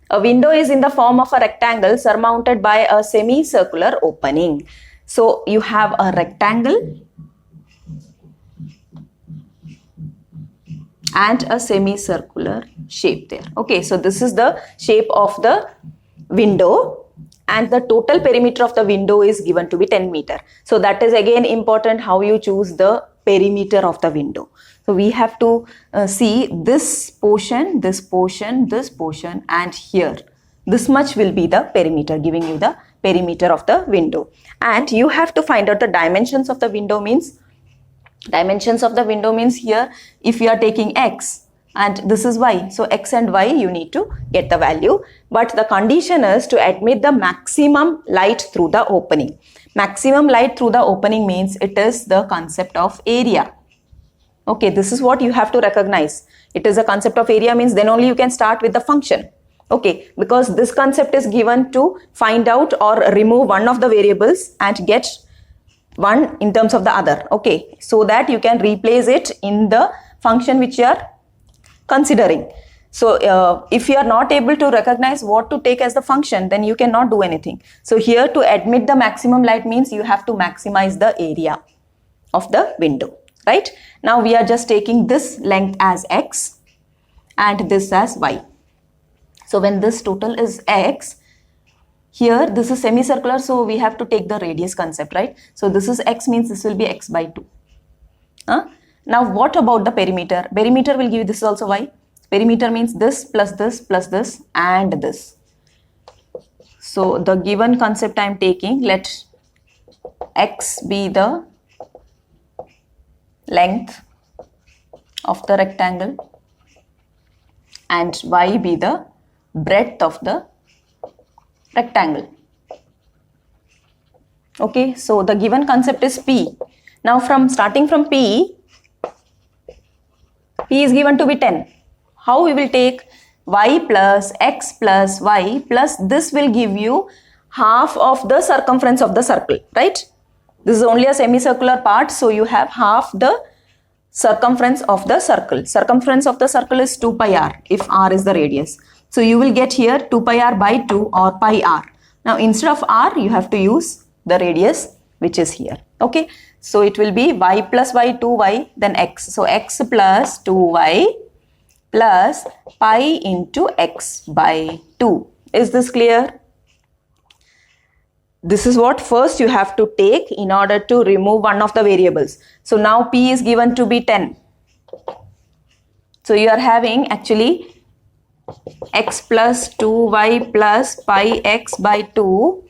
A window is in the form of a rectangle surmounted by a semicircular opening. So you have a rectangle and a semicircular shape there. Okay, so this is the shape of the window and the total perimeter of the window is given to be 10 meter. So that is again important how you choose the perimeter of the window. So we have to see this portion, this portion, this portion, and here. This much will be the perimeter, giving you the perimeter of the window. And you have to find out the dimensions of the window means here if you are taking x and this is y. So x and y you need to get the value. But the condition is to admit the maximum light through the opening. Maximum light through the opening means it is the concept of area. Okay, this is what you have to recognize. It is a concept of area means then only you can start with the function. Okay, because this concept is given to find out or remove one of the variables and get one in terms of the other. Okay, so that you can replace it in the function which you are considering. So if you are not able to recognize what to take as the function, then you cannot do anything. So here to admit the maximum light means you have to maximize the area of the window. Right? Now we are just taking this length as x and this as y. So when this total is x, here this is semicircular, so we have to take the radius concept, right? So this is x means this will be x by 2. Now what about the perimeter? Perimeter will give you this is also y. Perimeter means this plus this and this. So the given concept I am taking, let x be the length of the rectangle and y be the breadth of the rectangle. Okay, so the given concept is P. Now starting from P is given to be 10. How we will take y plus x plus y plus this will give you half of the circumference of the circle, right? This is only a semicircular part, so you have half the circumference of the circle. Circumference of the circle is 2 pi r if r is the radius. So you will get here 2 pi r by 2 or pi r. Now instead of r, you have to use the radius which is here. Okay, so it will be y plus y 2y then x. So x plus 2y plus pi into x by 2. Is this clear? This is what first you have to take in order to remove one of the variables. So now P is given to be 10. So you are having actually x plus 2y plus pi x by 2.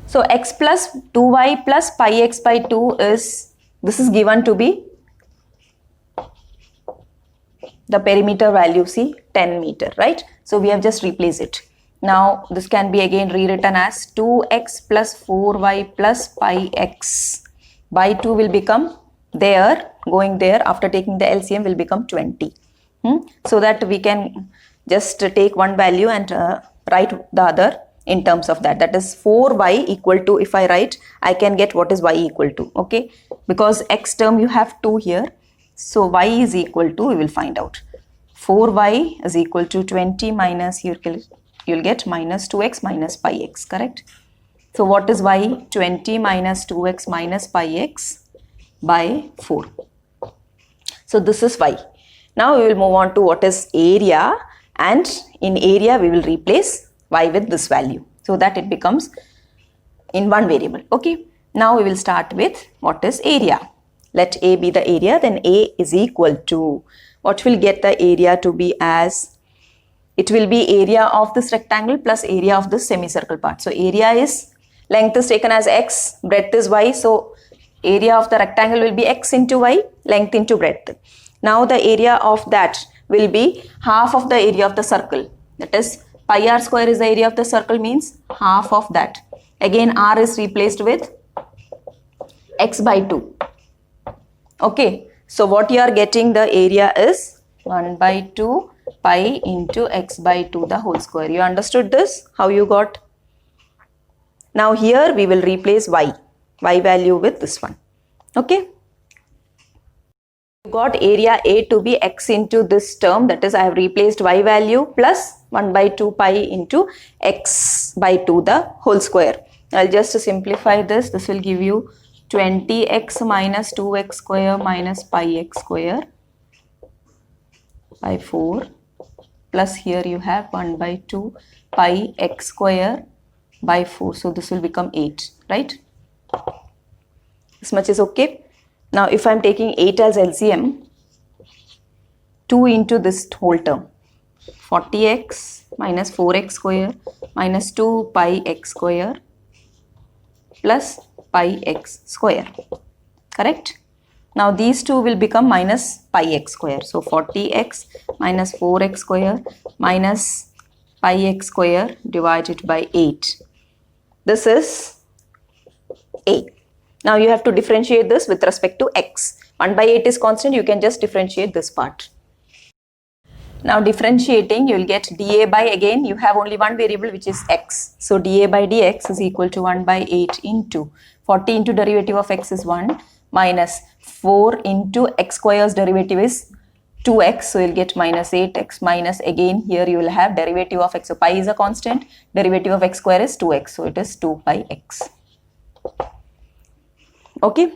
So x plus 2y plus pi x by 2 is, this is given to be the perimeter value, see 10 meter, right? So we have just replaced it. Now this can be again rewritten as 2x plus 4y plus pi x by 2 will become there, going there after taking the LCM will become 20. So that we can just take one value and write the other in terms of that. That is 4y equal to, if I write, I can get what is y equal to. Okay, because x term you have 2 here. So y is equal to, we will find out. 4y is equal to 20 minus, you'll get minus 2x minus pi x, correct? So what is y? 20 minus 2x minus pi x by 4. So this is y. Now we will move on to what is area, and in area we will replace y with this value so that it becomes in one variable. Okay, now we will start with what is area. Let A be the area, then A is equal to, what will get the area to be as, it will be area of this rectangle plus area of this semicircle part. So area is, length is taken as x, breadth is y, so area of the rectangle will be x into y, length into breadth. Now the area of that will be half of the area of the circle, that is pi r square is the area of the circle means half of that. Again r is replaced with x by 2. Okay, so what you are getting, the area is 1 by 2 pi into x by 2 the whole square. You understood this? How you got? Now here we will replace y value with this one. Okay. You got area A to be x into this term, that is I have replaced y value plus 1 by 2 pi into x by 2 the whole square. I'll just simplify this. This will give you 20x minus 2x square minus pi x square by 4 plus here you have 1 by 2 pi x square by 4. So this will become 8, right? This much is okay. Now if I am taking 8 as LCM, 2 into this whole term, 40x minus 4x square minus 2 pi x square plus pi x square, correct? Now these two will become minus pi x square. So 40x minus 4x square minus pi x square divided by 8. This is A. Now you have to differentiate this with respect to x. 1 by 8 is constant, you can just differentiate this part. Now differentiating, you will get dA by, again you have only one variable which is x. So dA by dx is equal to 1 by 8 into 40 into derivative of x is 1 minus 4 into x square's derivative is 2x. So you'll get minus 8x minus, again here you will have derivative of x. So pi is a constant, derivative of x square is 2x. So it is 2 pi x. Okay.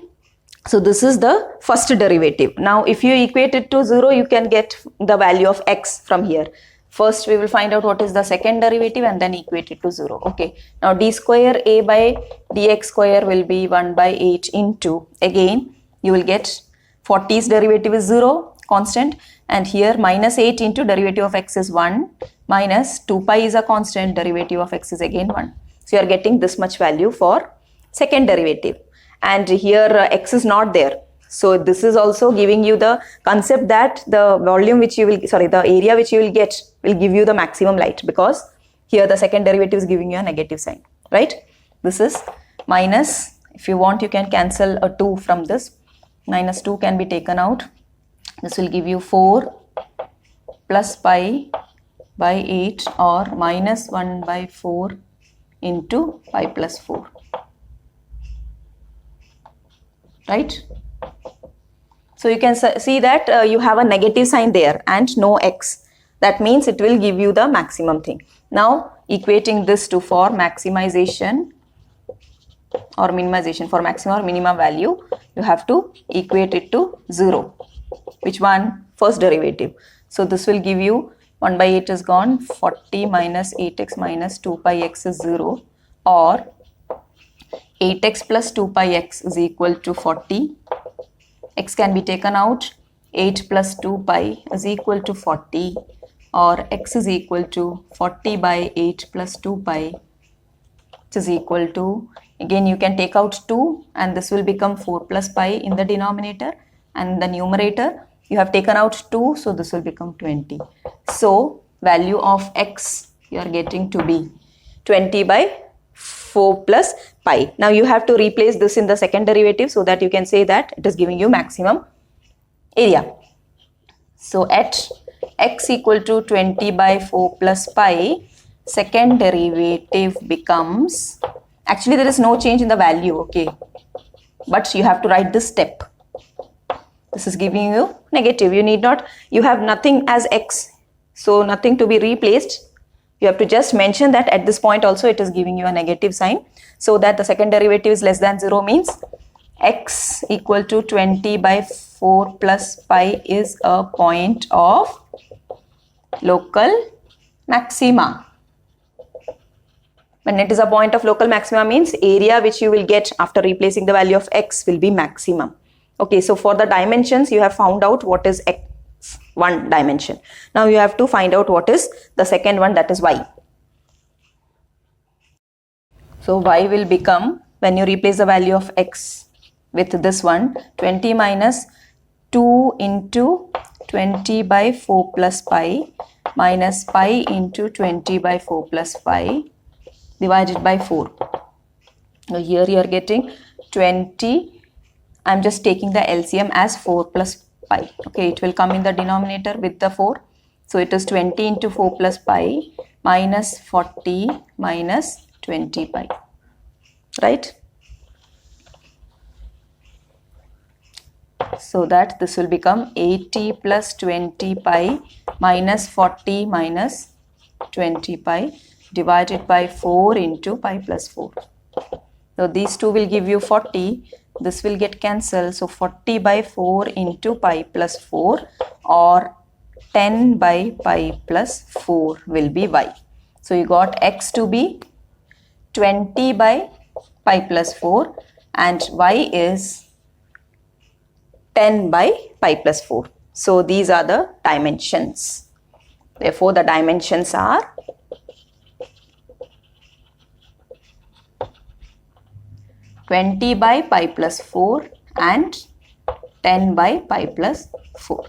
So this is the first derivative. Now if you equate it to 0, you can get the value of x from here. First we will find out what is the second derivative and then equate it to 0. Okay. Now d square a by dx square will be 1 by 8 into, again you will get 40's derivative is 0, constant, and here minus 8 into derivative of x is 1 minus 2 pi is a constant, derivative of x is again 1. So you are getting this much value for second derivative. And here x is not there. So this is also giving you the concept that the volume which you will, the area which you will get will give you the maximum light, because here the second derivative is giving you a negative sign, right? This is minus, if you want you can cancel a 2 from this, minus 2 can be taken out. This will give you 4 plus pi by 8 or minus 1 by 4 into pi plus 4. Right? So you can see that you have a negative sign there and no x. That means it will give you the maximum thing. Now equating this to for maximization or minimization, for maximum or minimum value, you have to equate it to 0. Which one? First derivative. So this will give you 1 by 8 is gone, 40 minus 8x minus 2 pi x is 0, or 8x plus 2 pi x is equal to 40. X can be taken out. 8 plus 2 pi is equal to 40, or x is equal to 40 by 8 plus 2 pi, which is equal to, again you can take out 2 and this will become 4 plus pi in the denominator, and the numerator you have taken out 2, so this will become 20. So value of x you are getting to be 20 by 4 plus pi. Now you have to replace this in the second derivative so that you can say that it is giving you maximum area. So at x equal to 20 by 4 plus pi, second derivative becomes, actually there is no change in the value, okay, but you have to write this step. This is giving you negative. You need not, you have nothing as x, so nothing to be replaced. You have to just mention that at this point also it is giving you a negative sign, so that the second derivative is less than 0 means x equal to 20 by 4 plus pi is a point of local maxima. When it is a point of local maxima means area which you will get after replacing the value of x will be maximum. Okay, so for the dimensions you have found out what is x, one dimension. Now you have to find out what is the second one, that is y. So y will become, when you replace the value of x with this one, 20 minus 2 into 20 by 4 plus pi minus pi into 20 by 4 plus pi divided by 4. Now here you are getting 20, I am just taking the LCM as 4 plus pi. Okay, it will come in the denominator with the 4. So it is 20 into 4 plus pi minus 40 minus 20 pi. Right? So that this will become 80 plus 20 pi minus 40 minus 20 pi divided by 4 into pi plus 4. So these two will give you 40. This will get cancelled. So 40 by 4 into pi plus 4 or 10 by pi plus 4 will be y. So you got x to be 20 by pi plus 4 and y is 10 by pi plus 4. So these are the dimensions. Therefore, the dimensions are 20 by pi plus 4 and 10 by pi plus 4.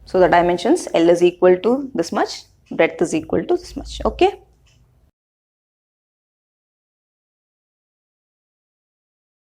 So the dimensions L is equal to this much, breadth is equal to this much. Okay.